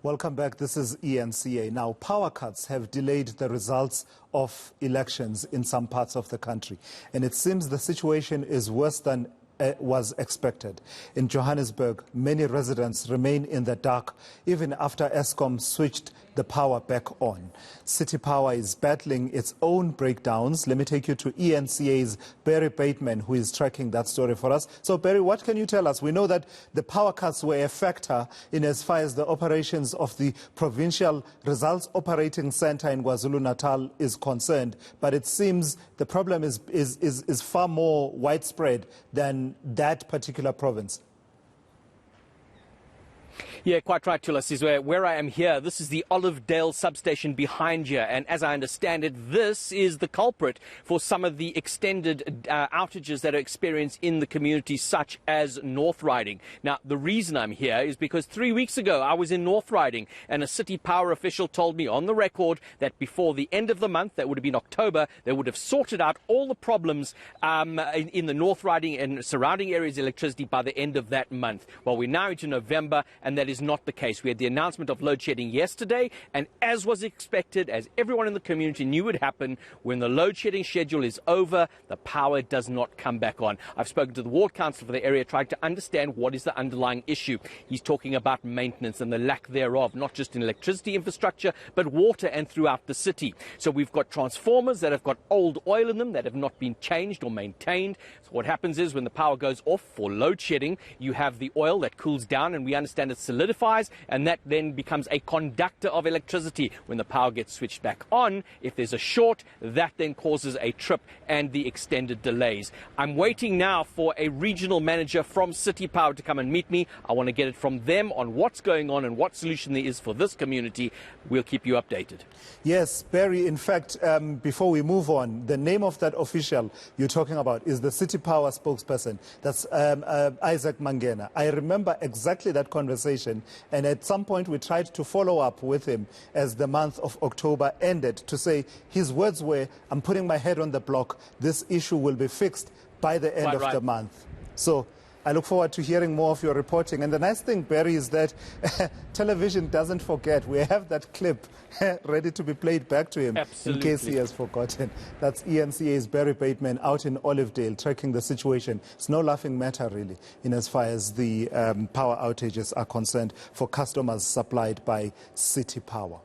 Welcome back. This is eNCA. Now, power cuts have delayed the results of elections in some parts of the country, and it seems the situation is worse than was expected. In Johannesburg, many residents remain in the dark even after Eskom switched the power back on. City Power is battling its own breakdowns. Let me take you to eNCA's Barry Bateman, who is tracking that story for us. So, Barry, what can you tell us? We know that the power cuts were a factor in as far as the operations of the Provincial Results Operating Centre in KwaZulu-Natal is concerned, but it seems the problem is far more widespread than that particular province. Yeah, quite right, Tulas. Where I am here, this is the Olivedale substation behind you, and as I understand it, this is the culprit for some of the extended outages that are experienced in the community, such as North Riding. Now, the reason I'm here is because 3 weeks ago I was in North Riding, and a City Power official told me on the record that before the end of the month, that would have been October, they would have sorted out all the problems in the North Riding and surrounding areas electricity by the end of that month. Well, we're now into November, and that is not the case. We had the announcement of load shedding yesterday, and as was expected, as everyone in the community knew would happen, when the load shedding schedule is over, the power does not come back on. I've spoken to the ward councillor for the area, trying to understand what is the underlying issue. He's talking about maintenance and the lack thereof, not just in electricity infrastructure, but water and throughout the city. So we've got transformers that have got old oil in them that have not been changed or maintained. So what happens is when the power goes off for load shedding, you have the oil that cools down, and we understand it solidifies, and that then becomes a conductor of electricity. When the power gets switched back on, if there's a short, that then causes a trip and the extended delays. I'm waiting now for a regional manager from City Power to come and meet me. I want to get it from them on what's going on and what solution there is for this community. We'll keep you updated. Yes, Barry, in fact, before we move on, the name of that official you're talking about is the City Power spokesperson. That's Isaac Mangena. I remember exactly that conversation, and at some point we tried to follow up with him as the month of October ended to say his words were, I'm putting my head on the block, this issue will be fixed by the end of the month. So I look forward to hearing more of your reporting. And the nice thing, Barry, is that television doesn't forget. We have that clip ready to be played back to him. Absolutely. In case he has forgotten. That's eNCA's Barry Bateman out in Olivedale tracking the situation. It's no laughing matter, really, in as far as the power outages are concerned for customers supplied by City Power.